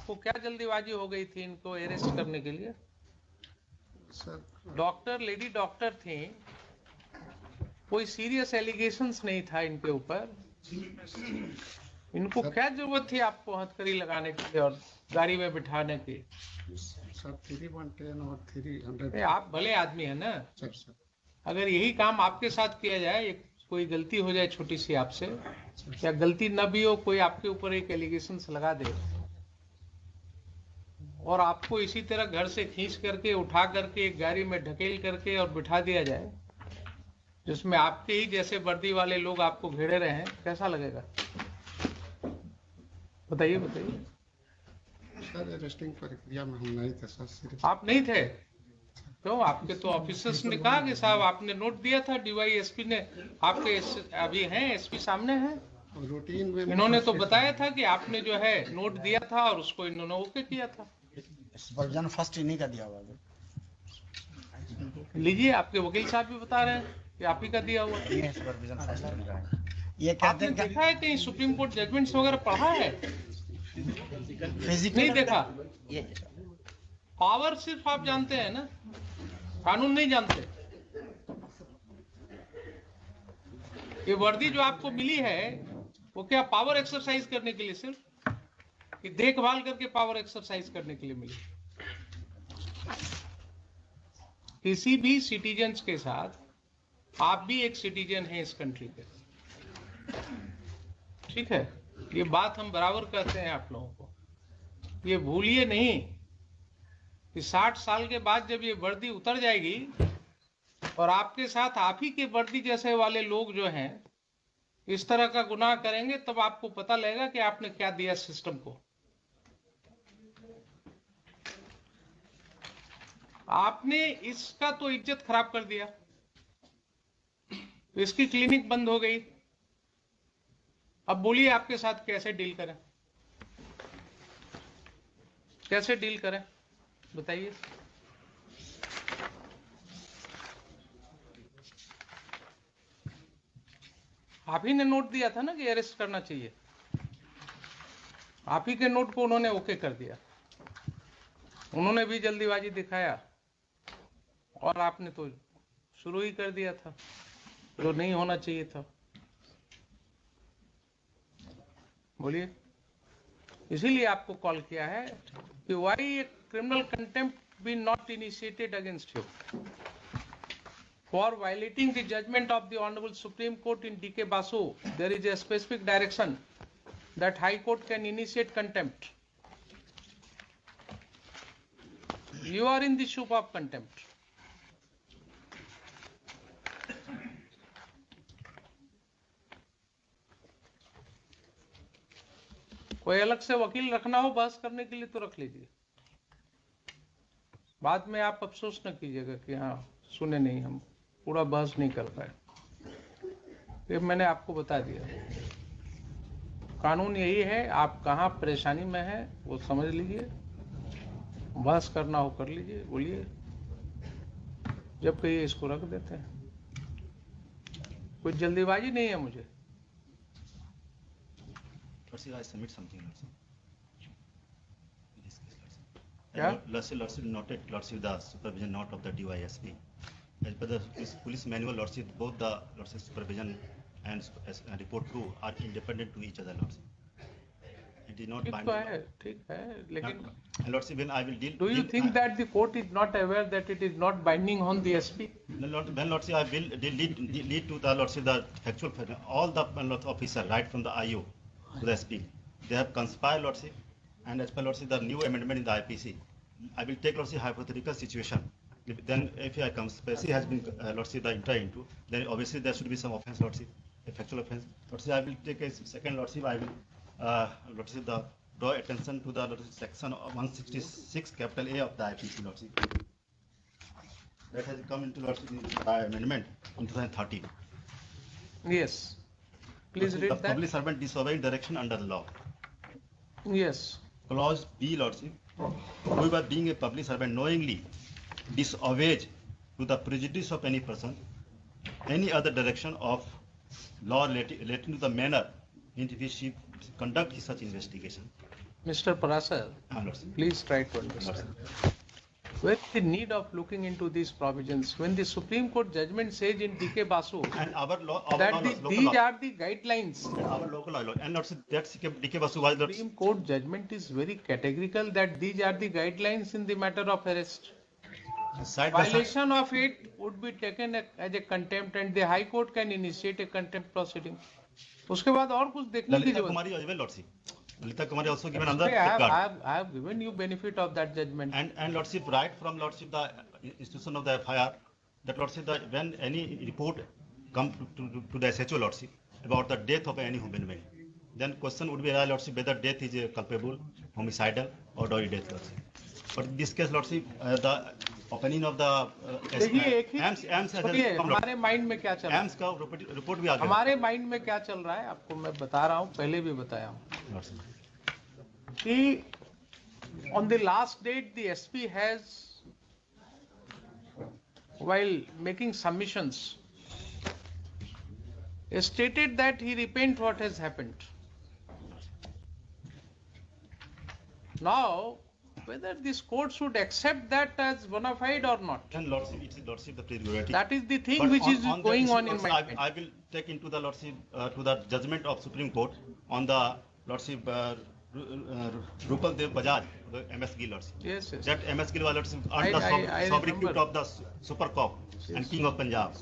आपको क्या जल्दीबाजी हो गई थी इनको अरेस्ट करने के लिए? सर डॉक्टर, लेडी डॉक्टर थी, कोई सीरियस एलिगेशंस नहीं था इनके ऊपर। इनको क्या जरूरत थी आपको हथकड़ी लगाने की और गाड़ी में बिठाने की? सर 3-1-10 और 300। आप भले आदमी है ना, सर अगर यही काम आपके साथ किया जाए, कोई गलती हो जाए छोटी सी आपसे, या गलती न भी हो, कोई आपके ऊपर एक एलिगेशंस लगा दे और आपको इसी तरह घर से खींच करके उठा करके एक गाड़ी में ढकेल करके और बिठा दिया जाए, जिसमें आपके ही जैसे वर्दी वाले लोग आपको घेरे रहे हैं, कैसा लगेगा? बताइए बताइए। सर अरेस्टिंग प्रक्रिया में हम नहीं थे सर। सिर्फ आप नहीं थे? क्यों? आपके तो ऑफिसर्स ने कहा कि साहब आपने नोट दिया था, डीवाईएसपी ने आपके अभी हैं, एसपी सामने हैं, रूटीन में इन्होंने तो बताया था कि आपने जो है नोट दिया था और उसको इन्होंने ओके किया था। सुपरविजन फर्स्ट इन्हीं का दिया हुआ है। लीजिए, आपके वकील साहब भी बता रहे हैं कि आप ही का दिया हुआ। ये सुपरविजन फर्स्ट इनका है। ये आपने कहते देखा है कहीं सुप्रीम कोर्ट जजमेंट्स वगैरह पढ़ा है? नहीं देखा। ये पावर सिर्फ आप जानते हैं ना, कानून नहीं जानते। ये वर्दी जो आपको मिली है वो क्या पावर एक्सरसाइज करने के लिए, सिर्फ कि देखभाल करके पावर एक्सरसाइज करने के लिए मिली? किसी भी सिटीजन्स के साथ आप भी एक सिटीजन हैं इस कंट्री के, ठीक है? ये बात हम बराबर कहते हैं आप लोगों को, ये भूलिए नहीं कि 60 साल के बाद जब ये वर्दी उतर जाएगी और आपके साथ आप ही के वर्दी जैसे वाले लोग जो हैं इस तरह का गुनाह करेंगे, तब आपको पता लगेगा कि आपने क्या दिया सिस्टम को। आपने इसका तो इज्जत खराब कर दिया, इसकी क्लिनिक बंद हो गई। अब बोलिए आपके साथ कैसे डील करें, कैसे डील करें, बताइए। आप ही ने नोट दिया था ना कि अरेस्ट करना चाहिए, आप ही के नोट को उन्होंने ओके कर दिया, उन्होंने भी जल्दीबाजी दिखाया और आपने तो शुरू ही कर दिया था जो नहीं होना चाहिए था। बोलिए, इसीलिए आपको कॉल किया है कि why a criminal contempt be not initiated against you for violating the judgment of the Honorable Supreme Court in D.K. Basu. There is a specific direction that High Court can initiate contempt. You are in the soup of contempt. कोई अलग से वकील रखना हो बहस करने के लिए तो रख लीजिए, बाद में आप अफसोस न कीजिएगा कि हाँ सुने नहीं, हम पूरा बहस नहीं कर पाए। ये मैंने आपको बता दिया, कानून यही है, आप कहाँ परेशानी में हैं वो समझ लीजिए, बहस करना हो कर लीजिए, बोलिए, जब कहिए इसको रख देते हैं। कोई जल्दीबाजी नहीं है मुझे। I submit something, Lordship. Yeah? Lordship noted, Lordship, the supervision note of the DYSP. As per the police manual, Lordship, both the Lordship supervision and report 2 are independent to each other, Lordship. It is not binding. ठीक है, लेकिन And Lordship, when I will deal. do you think that the court is not aware that it is not binding on the SP? Then Lordship, I will lead to the Lordship the factual, all the officer right from the IO to the SP. They have conspired, Lordship, and as per Lordship the new amendment in the IPC, I will take Lordship hypothetical situation. If a conspiracy has been Lordship the enter into, then obviously there should be some offence, Lordship, a factual offence. Lordship, I will take a second, Lordship, I will Lordship the draw attention to the Lordship section 166 capital A of the IPC, Lordship. That has come into Lordship by amendment in 2013. Yes. Please Lordship, read the that. public servant disobeying direction under the law. Yes. Clause B, Lordship, whoever being a public servant knowingly disobeys to the prejudice of any person, any other direction of law relating to the manner in which he conduct such investigation. Mr. Parasar, Lordship. please try to understand. Where is the need of looking into these provisions when the Supreme Court judgment says in DK Basu And our law, our that law, local these law, are the guidelines? and our local law, and Lordship, that's DK Basu was Lordship. Supreme Court judgment is very categorical that these are the guidelines in the matter of arrest. Side by side. Violation of it would be taken as a contempt and the High Court can initiate a contempt proceeding. उसके बाद और कुछ देखने की Lalita जरूरत Kumari as well, Lordship. Lalita Kumari also given under है। safeguard. I have given you benefit of that judgment. And Lordship, right from Lordship, the institution of the FIR, that Lordship, the, when any report come to the SHO Lordship about the death of any human being, then question would be, Lordship, whether death is culpable, homicidal, or doggy death, Lordship. But in this case, Lordship, the opinion of the देखिए एक ही AMS has सुनिए, come, हमारे mind में क्या चल रहा है, AMS का report भी आ गया, हमारे माइंड में क्या चल रहा है आपको मैं बता रहा हूँ, पहले भी बताया हूँ Lordship. कि on the last date the SP has, while making submissions, stated that he repent what has happened. Now, whether this court should accept that as bona fide or not, And Lordship, it is Lordship the prerogative. that is the thing But which is that going issue on in also, my mind. I will take into the Lordship, to the judgment of Supreme Court on the Lordship, Rupal Dev Bajaj, the MS Gill Lordship. Yes, yes. That MS Gill was Lordship I under sobriquet remember. of the Super Cop and King of Punjab.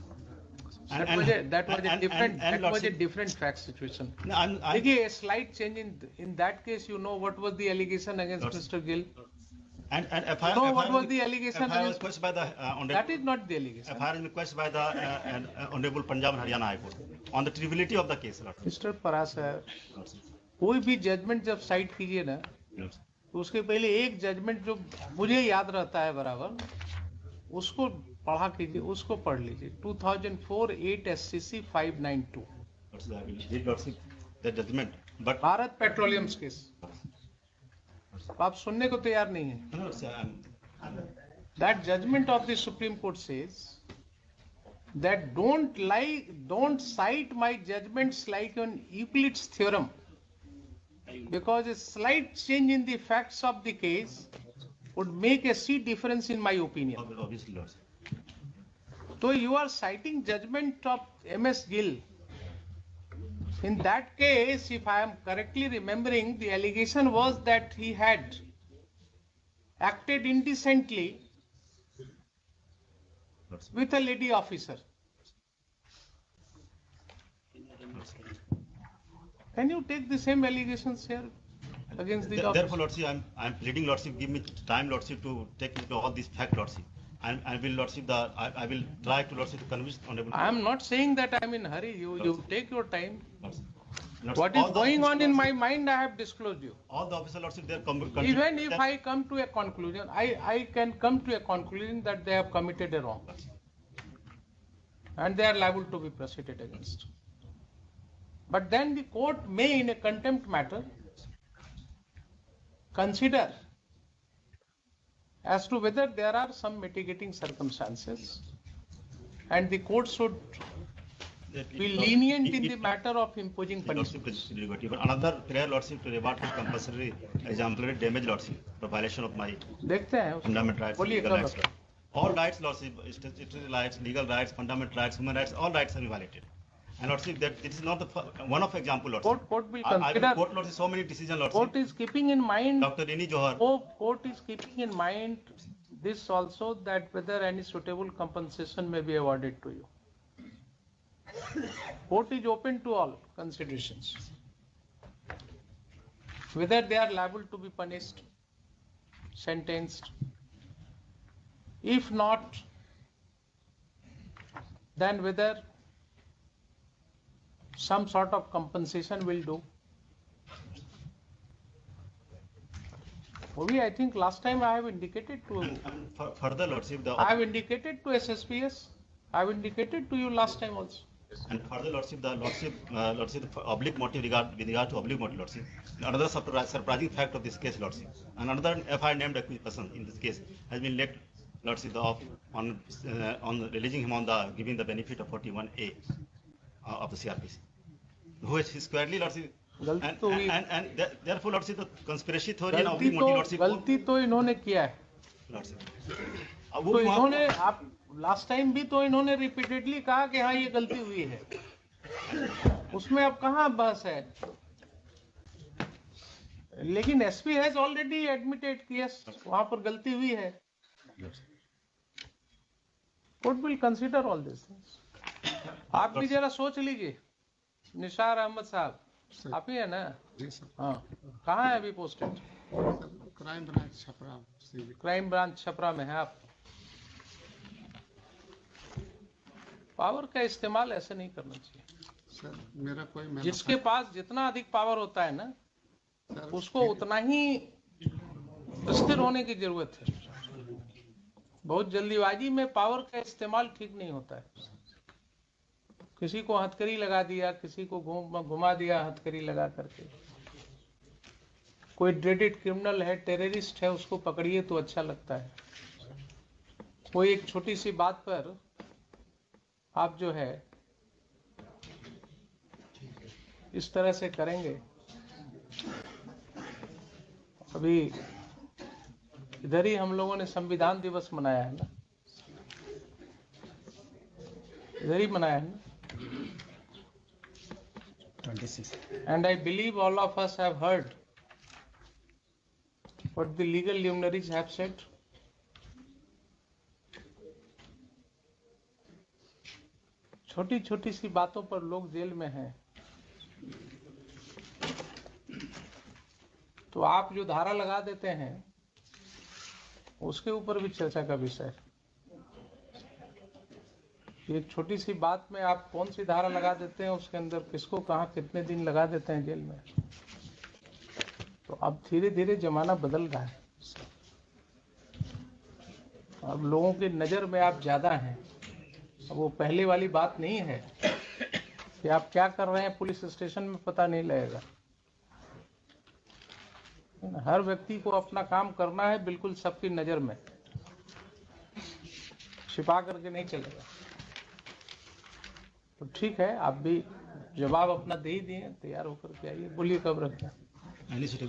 That was a different, that was a Lordship, different fact situation. no, I'm- देखिए a slight change in that case, you know what was the allegation against Lordship. Mr. Gill? and FIR, No, what FIR was the allegation FIR was against? questioned by the That Honorable, is not the allegation. FIR is requested by the Honorable Punjab and Haryana High Court on the triviality of the case, Lordship. Mr. Parasar, Lordship. कोई भी judgement जब site कीजिए ना Lordship. तो उसके पहले एक judgement जो मुझे याद रहता है बराबर, उसको पढ़ा कीजिए, उसको पढ़ लीजिए। 2004 8 SCC 592 Lordship, I will read, Lordship, the judgment, but Bharat petroleums case. आप सुनने को तैयार नहीं है। no, sir, That judgment of the Supreme Court says that don't cite my judgments like on Euclid's theorem, because a slight change in the facts of the case would make a sea difference in my opinion. obviously, Lordship. So you are citing judgment of MS Gill. In that case, if I am correctly remembering, the allegation was that he had acted indecently Lordship. with a lady officer. Can you take the same allegations here against these Therefore, officers? Lordship, I'm pleading, Lordship, give me time, Lordship, to take into all these facts, Lordship. And I will, Lordship, I will try to, Lordship, to convince Honorable. I am not saying that I am in hurry. You take your time. Lordship. Lordship, What is all the going on in my officers, mind, I have disclosed you. all the officers, Lordship, they are Even if I come to a conclusion, I can come to a conclusion that they have committed a wrong and they are liable to be proceeded against. But then the court may, in a contempt matter, consider as to whether there are some mitigating circumstances and the court should be lenient in the matter of imposing Lordship, punishment. is prerogative. But another prayer, Lordship, to reward for compulsory exemplary damage, Lordship, for violation of my देखते हैं उसको। fundamental rights, बोलिए legal कब rights. बताओ। All rights, Lordship, statutory rights, legal rights, fundamental rights, human rights, all rights are violated. And Lordship, that this is not the one of example, Lordship. Court will I will consider. quote, Lordship, so many decisions, Lordship. Court is keeping in mind. Dr. Rini Johar, Court is keeping in mind this also, that whether any suitable compensation may be awarded to you. Court is open to all considerations. Whether they are liable to be punished, sentenced. If not, then whether some sort of compensation will do. Maybe I think last time I have indicated to and further, Lordship, I have indicated to SSPS. I have indicated to you last time also. and further, Lordship, Lordship, the oblique motive with regard to oblique motive, Lordship. Another surprising fact of this case, Lordship. Another FIR named accused person in this case has been let, Lordship, on releasing him on giving the benefit of 41A of the CRPC, who is squarely, Lordship, गलती And, तो हुई, and therefore, Lordship, the conspiracy theory and गलती Audi तो Lordship. गलती तो इन्होंने किया है। Lordship. वो तो भी वहाँ- इन्होंने, आप लास्ट टाइम भी तो इन्होंने रिपीटेडली कहा कि हाँ ये गलती हुई है, उसमें अब कहाँ बहस है। लेकिन एसपी हैज ऑलरेडी एडमिटेड कि यस वहां पर गलती हुई है। Court will consider all this things. आप भी जरा सोच लीजिए। निसार अहमद साहब, सर। आप ही है ना? जी सर। हाँ, कहाँ है अभी पोस्टेड? क्राइम ब्रांच छपरा से। क्राइम ब्रांच छपरा में है आप। पावर का इस्तेमाल ऐसे नहीं करना चाहिए सर मेरा कोई जिसके पास जितना अधिक पावर होता है ना, सर, उसको उतना ही स्थिर होने की जरूरत है। बहुत जल्दीबाजी में पावर का इस्तेमाल ठीक नहीं होता है। किसी को हथकड़ी लगा दिया, किसी को घुमा दिया हथकड़ी लगा करके। कोई ड्रेडेड क्रिमिनल है, टेररिस्ट है, उसको पकड़िए तो अच्छा लगता है। कोई एक छोटी सी बात पर आप जो है इस तरह से करेंगे। अभी इधर ही हम लोगों ने संविधान दिवस मनाया है ना, इधर ही मनाया है ना। 26. And I believe all of us have heard what the legal luminaries have said. छोटी छोटी सी बातों पर लोग जेल में हैं, तो आप जो धारा लगा देते हैं उसके ऊपर भी चर्चा का विषय है। एक छोटी सी बात में आप कौन सी धारा लगा देते हैं, उसके अंदर किसको कहाँ कितने दिन लगा देते हैं जेल में। तो अब धीरे धीरे जमाना बदल रहा है। अब लोगों की नजर में आप ज्यादा हैं। अब वो पहले वाली बात नहीं है कि आप क्या कर रहे हैं पुलिस स्टेशन में पता नहीं लगेगा। हर व्यक्ति को अपना काम करना है, बिल्कुल सबकी नजर में, छिपा करके नहीं चलेगा। तो ठीक है, आप भी जवाब अपना दे ही दिए, तैयार होकर के आइए। बोलिए कब रखें? Lordship,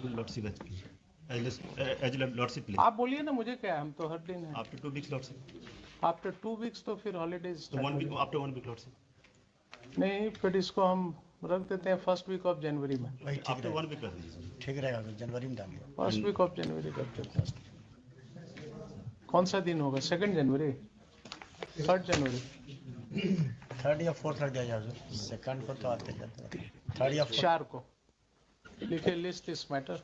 as Lordship, please. आप बोलिए ना, मुझे क्या है, हम तो हर दिन है। After 2 weeks, Lordship. After 2 weeks तो फिर holidays So 1 week, after 1 week, Lordship. नहीं, फिर इसको हम रख देते हैं फर्स्ट वीक ऑफ जनवरी में। वही ठीक After रहेगा, 1 week, Lordship. ठीक रहेगा, फिर जनवरी में डालिए। फर्स्ट वीक ऑफ जनवरी करते हैं। कौन सा दिन होगा? 2 जनवरी, 3 जनवरी, 3rd या 4th रख दिया जाए। 2nd को तो आते जाते हैं। 3rd या 4th। 4 को लिखे list this matter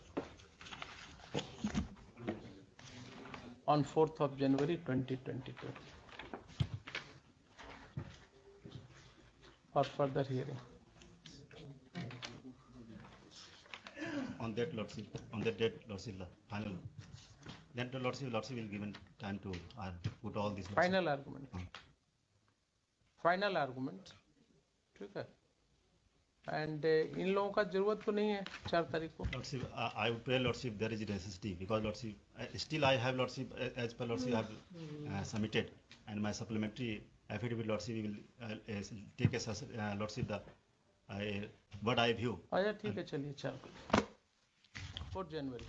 on 4th of January 2022 for further hearing. On that, Lordship, on that date, Lordship, the final. Then the Lordship will given time to put all these. Final argument. Final argument. ठीक है। And इन लोगों का जरूरत तो नहीं है 4 तारीख को। Lordship, I would pray, Lordship, there is a necessity because Lordship, still I have Lordship, as per Lordship, I have submitted, and my supplementary affidavit, Lordship, will take as Lordship the what I view. अच्छा ठीक है, चलिए 4 जनवरी।